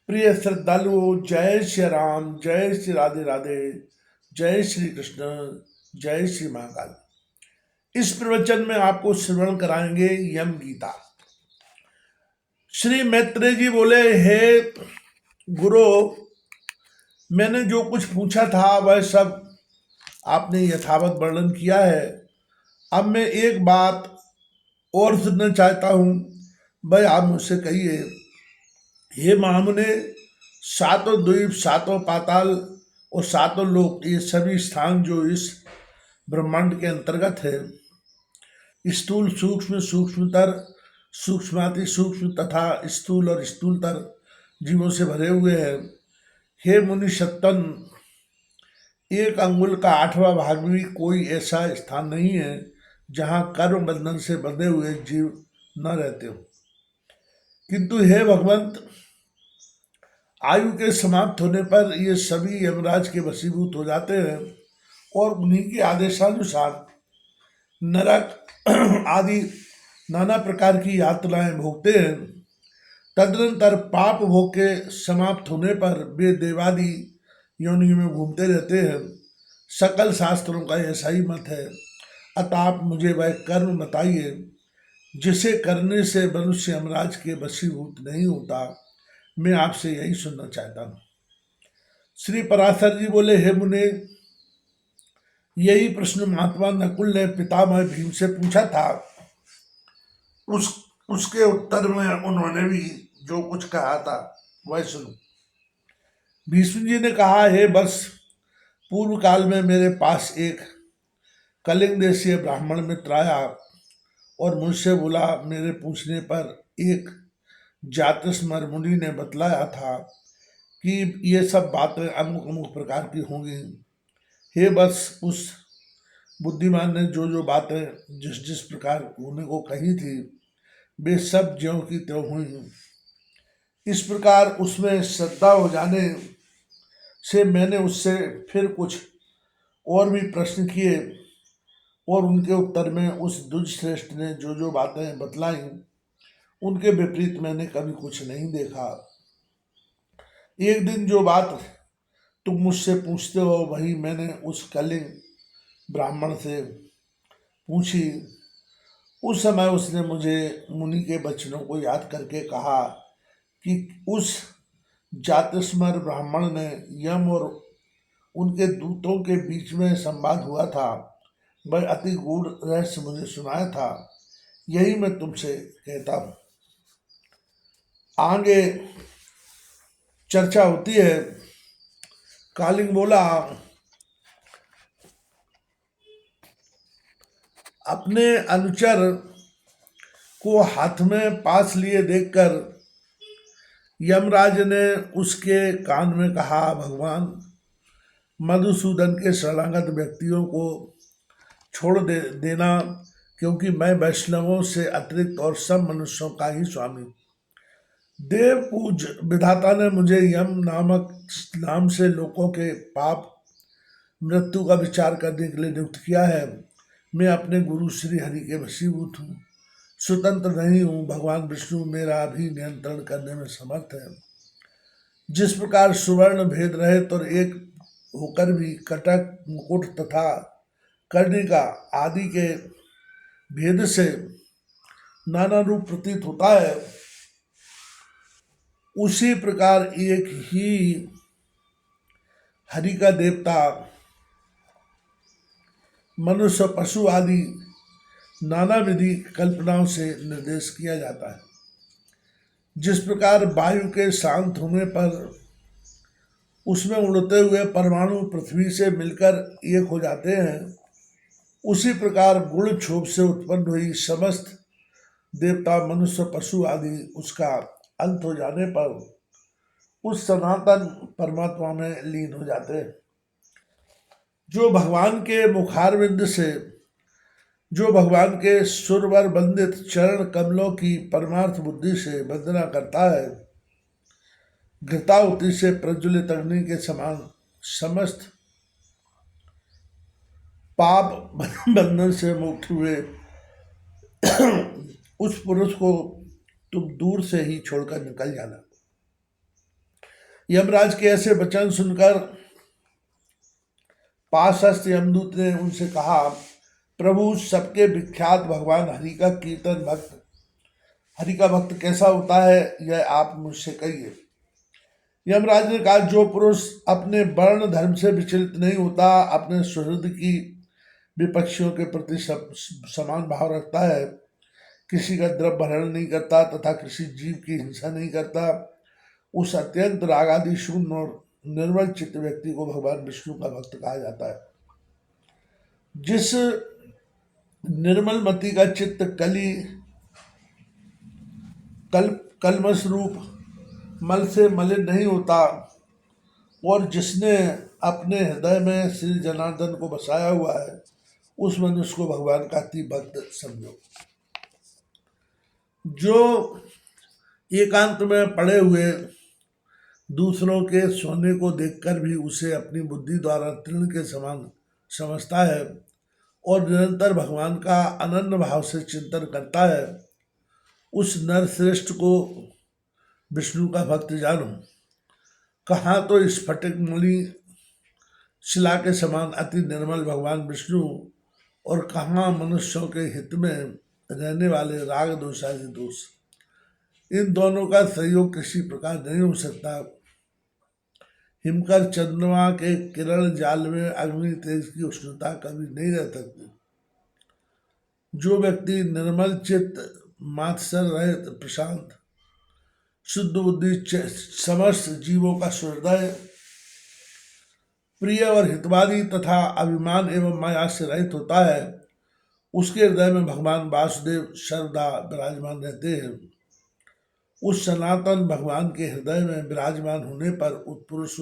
प्रिय श्रद्धालुओं, जय श्री राम, जय श्री राधे राधे, जय श्री कृष्ण, जय श्री महाकाल। इस प्रवचन में आपको श्रवण कराएंगे यम गीता। श्री मैत्रेय जी बोले, हे गुरु, मैंने जो कुछ पूछा था वह सब आपने यथावत वर्णन किया है। अब मैं एक बात और सुनना चाहता हूँ, वह आप मुझसे कहिए। हे महामुने, सातों द्वीप, सातों पाताल और सातों लोक, ये सभी स्थान जो इस ब्रह्मांड के अंतर्गत है, स्थूल सूक्ष्म, सूक्ष्मतर, सूक्ष्माति सूक्ष्म तथा स्थूल और स्थूलतर जीवों से भरे हुए हैं। हे मुनि सत्तन, एक अंगुल का 8वां भाग भी कोई ऐसा स्थान नहीं है जहाँ कर्म बंधन से बंधे हुए जीव न रहते हो। किंतु हे भगवंत, आयु के समाप्त होने पर ये सभी यमराज के वशीभूत हो जाते हैं और उन्हीं के आदेशानुसार नरक आदि नाना प्रकार की यातनाएं भोगते हैं। तदनंतर पाप भोग के समाप्त होने पर वे देवादि योनियों में घूमते रहते हैं। सकल शास्त्रों का ऐसा ही मत है। अतः आप मुझे वह कर्म बताइए जिसे करने से मनुष्य यमराज के वशीभूत नहीं होता। मैं आपसे यही सुनना चाहता हूँ। श्री पराशर जी बोले, हे मुने, यही प्रश्न महात्मा नकुल ने पितामह भीम से पूछा था। उसके उत्तर में उन्होंने भी जो कुछ कहा था वह सुनो। भीष्म जी ने कहा, हे बस, पूर्व काल में मेरे पास एक कलिंग देशीय ब्राह्मण मित्र आया और मुझसे बोला, मेरे पूछने पर एक जातस्मर मुनि ने बतलाया था कि ये सब बातें अमुक अमुक प्रकार की होंगी। हे बस, उस बुद्धिमान ने जो जो बातें जिस जिस प्रकार होने को कही थी वे सब ज्यों की त्यों हुई। इस प्रकार उसमें श्रद्धा हो जाने से मैंने उससे फिर कुछ और भी प्रश्न किए और उनके उत्तर में उस दुष्श्रेष्ठ ने जो जो बातें बतलाई उनके विपरीत मैंने कभी कुछ नहीं देखा। एक दिन जो बात तुम मुझसे पूछते हो वही मैंने उस कलिंग ब्राह्मण से पूछी। उस समय उसने मुझे मुनि के वचनों को याद करके कहा कि उस जातिस्मर ब्राह्मण ने यम और उनके दूतों के बीच में संवाद हुआ था, वह अति गूढ़ रहस्य मुझे सुनाया था। यही मैं तुमसे कहता हूँ। आगे चर्चा होती है। कालिंग बोला, अपने अनुचर को हाथ में पास लिए देखकर यमराज ने उसके कान में कहा, भगवान मधुसूदन के शरणागत व्यक्तियों को छोड़ देना, क्योंकि मैं वैष्णवों से अतिरिक्त और सब मनुष्यों का ही स्वामी। देव पूज विधाता ने मुझे यम नामक नाम से लोगों के पाप मृत्यु का विचार करने के लिए नियुक्त किया है। मैं अपने गुरु श्री हरि के वशीभूत हूँ, स्वतंत्र नहीं हूँ। भगवान विष्णु मेरा भी नियंत्रण करने में समर्थ है। जिस प्रकार सुवर्ण भेद रहित और एक होकर भी कटक, मुकुट तथा कर्णिका आदि के भेद से नाना रूप प्रतीत होता है, उसी प्रकार एक ही हरि का देवता मनुष्य, पशु आदि नाना विधि कल्पनाओं से निर्देश किया जाता है। जिस प्रकार वायु के शांत होने पर उसमें उड़ते हुए परमाणु पृथ्वी से मिलकर एक हो जाते हैं, उसी प्रकार गुण क्षोभ से उत्पन्न हुई समस्त देवता, मनुष्य, पशु आदि उसका अंत हो जाने पर उस सनातन परमात्मा में लीन हो जाते हैं। जो भगवान के मुखारविंद से, जो भगवान के सुरवर बंदित चरण कमलों की परमार्थ बुद्धि से वंदना करता है, घृतावती से प्रज्वलित अग्नि के समान समस्त पाप बंधन से मुक्त हुए उस पुरुष को तुम दूर से ही छोड़कर निकल जाना। यमराज के ऐसे वचन सुनकर पाशस्थ यमदूत ने उनसे कहा, प्रभु, सबके विख्यात भगवान हरि का कीर्तन भक्त, हरि का भक्त कैसा होता है, यह आप मुझसे कहिए। यमराज ने कहा, जो पुरुष अपने वर्ण धर्म से विचलित नहीं होता, अपने सुहृद की विपक्षियों के प्रति समान भाव रखता है, किसी का द्रव्य हरण नहीं करता तथा किसी जीव की हिंसा नहीं करता, उस अत्यंत रागादि शून्य और निर्मल चित्त व्यक्ति को भगवान विष्णु का भक्त कहा जाता है। जिस निर्मल मति का चित्त कलमश रूप मल से मलिन नहीं होता और जिसने अपने हृदय में श्री जनार्दन को बसाया हुआ है, उस मनुष्य को भगवान का अति भक्त समझो। जो एकांत में पड़े हुए दूसरों के सोने को देखकर भी उसे अपनी बुद्धि द्वारा तृण के समान समझता है और निरंतर भगवान का अनन्य भाव से चिंतन करता है, उस नर श्रेष्ठ को विष्णु का भक्त जानो। कहाँ तो स्फटिक मणि शिला के समान अति निर्मल भगवान विष्णु और कहाँ मनुष्यों के हित में रहने वाले राग दोषादि दोष। इन दोनों का सहयोग किसी प्रकार नहीं हो सकता। हिमकर चंद्रमा के किरण जाल में अग्नि तेज की उष्णता कभी नहीं रह सकती। जो व्यक्ति निर्मल चित्त, मात्सर रहित, प्रशांत, शुद्ध बुद्धि, समस्त जीवों का हृदय प्रिय और हितवादी तथा अभिमान एवं माया से रहित होता है, उसके हृदय में भगवान वासुदेव सर्वदा विराजमान रहते हैं। उस सनातन भगवान के हृदय में विराजमान होने पर पुरुष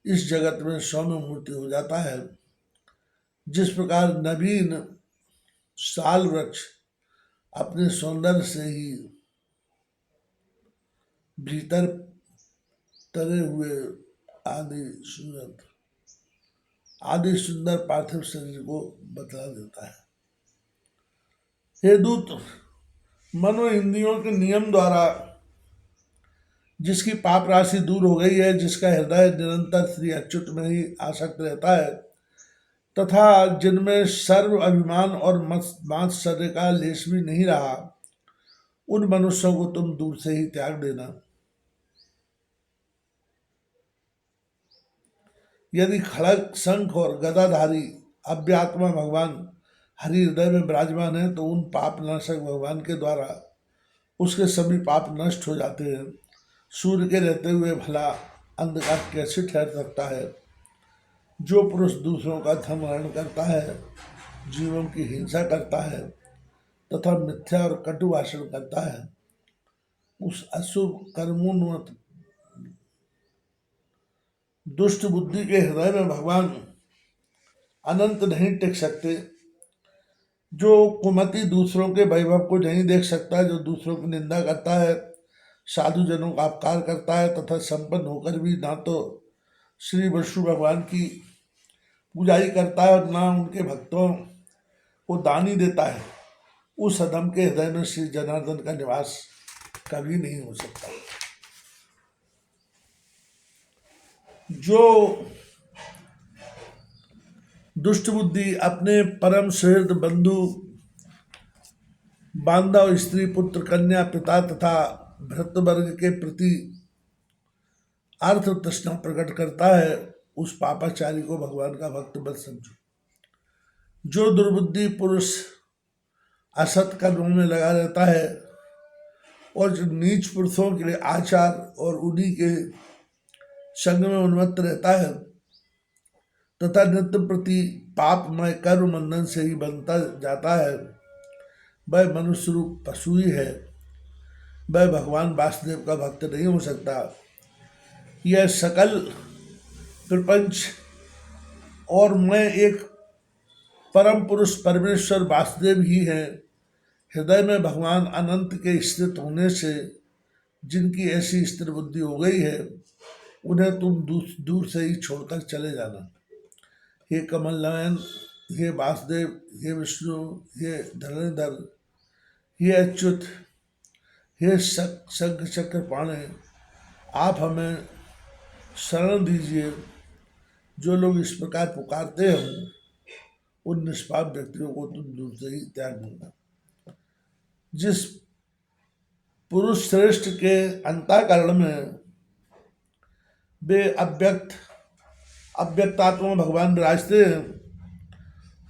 इस जगत में सौम्य मूर्ति हो जाता है। जिस प्रकार नवीन साल वृक्ष अपने सौंदर्य से ही भीतर तरे हुए आदि सुंदर पार्थिव शरीर को बतला देता है। हे दूत, मनो इंद्रियों के नियम द्वारा जिसकी पाप राशि दूर हो गई है, जिसका हृदय निरंतर श्री अच्युत में ही आसक्त रहता है तथा जिनमें सर्व अभिमान और मात्सर्य का लेश भी नहीं रहा, उन मनुष्यों को तुम दूर से ही त्याग देना। यदि खड़ग, शंख और गदाधारी अव्यात्मा भगवान हरि हृदय में विराजमान है, तो उन पाप नाशक भगवान के द्वारा उसके सभी पाप नष्ट हो जाते हैं। सूर्य के रहते हुए भला अंधकार कैसे ठहर सकता है? जो पुरुष दूसरों का धन हरण करता है, जीवों की हिंसा करता है तथा मिथ्या और कटु भाषण करता है, उस अशुभ कर्मोन्मत्त दुष्ट बुद्धि के हृदय में भगवान अनंत नहीं टिक सकते। जो कुमति दूसरों के वैभव को नहीं देख सकता, जो दूसरों की निंदा करता है, साधु जनों का अपकार करता है तथा संपन्न होकर भी ना तो श्री विष्णु भगवान की पूजा ही करता है और ना उनके भक्तों को दान ही देता है, उस अधम के हृदय में श्री जनार्दन का निवास कभी नहीं हो सकता। जो दुष्ट बुद्धि अपने परम सुहृद, बंधु, बांधव, स्त्री, पुत्र, कन्या, पिता तथा भृतवर्ग के प्रति अर्थ तृष्णा प्रकट करता है, उस पापाचारी को भगवान का भक्त मत समझो। जो दुर्बुद्धि पुरुष असत कर्मों में लगा रहता है और जो नीच पुरुषों के लिए आचार और उन्हीं के संग में उन्मत्त रहता है तथा नित्य प्रति पापमय कर्म बंधन से ही बनता जाता है, वह मनुष्य रूप पशु ही है। वह भगवान वासुदेव का भक्त नहीं हो सकता। यह सकल प्रपंच और मैं एक परम पुरुष परमेश्वर वासुदेव ही है। हृदय में भगवान अनंत के स्थित होने से जिनकी ऐसी स्थिर बुद्धि हो गई है, उन्हें तुम दूर से ही छोड़कर चले जाना। हे कमल नयन, हे वासुदेव, हे विष्णु, हे धरणीधर, हे अच्युत, हे शंख चक्र पाणे, आप हमें शरण दीजिए। जो लोग इस प्रकार पुकारते हैं उन निष्पाप व्यक्तियों को तुम दूर से ही त्याग दूंगा। जिस पुरुष श्रेष्ठ के अंतःकरण में वे अव्यक्तात्मा भगवान विराजते हैं,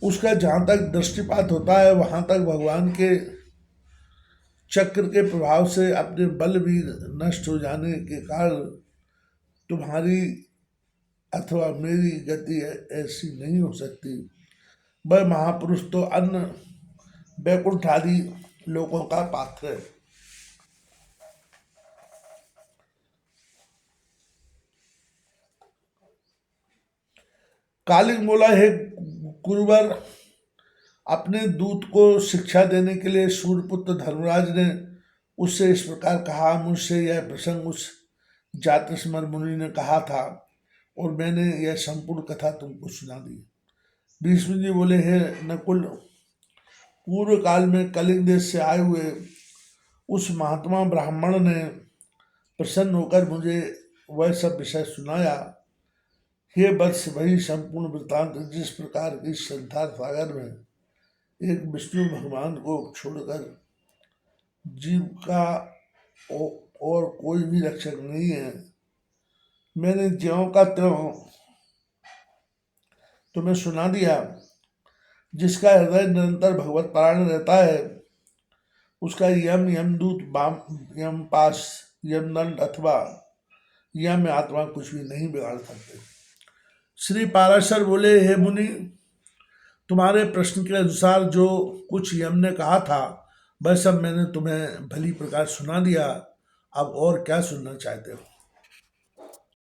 उसका जहाँ तक दृष्टिपात होता है वहाँ तक भगवान के चक्र के प्रभाव से अपने बल भी नष्ट हो जाने के कारण तुम्हारी अथवा मेरी गति ऐसी नहीं हो सकती। वह महापुरुष तो अन्य वैकुंठ आदि लोगों का पात्र है। कालिंग बोला, हे गुरुवर, अपने दूत को शिक्षा देने के लिए सूर्यपुत्र धर्मराज ने उससे इस प्रकार कहा। मुझसे यह प्रसंग उस जातस्मर मुनि ने कहा था और मैंने यह संपूर्ण कथा तुमको सुना दी। भीष्म जी बोले, हे नकुल, पूर्व काल में कलिंग देश से आए हुए उस महात्मा ब्राह्मण ने प्रसन्न होकर मुझे वह सब विषय सुनाया। हे वत्स, वही संपूर्ण वृत्तांत जिस प्रकार इस संसार सागर में एक विष्णु भगवान को छोड़कर जीव का और कोई भी रक्षक नहीं है, मैंने ज्यों का त्यों तुम्हें सुना दिया। जिसका हृदय निरंतर भगवत पारायण रहता है उसका यमदूत, यमपाश, यमदंड अथवा यम आत्मा कुछ भी नहीं बिगाड़ सकते। श्री पाराशर बोले, हे मुनि, तुम्हारे प्रश्न के अनुसार जो कुछ यम ने कहा था वह सब मैंने तुम्हें भली प्रकार सुना दिया। अब और क्या सुनना चाहते हो?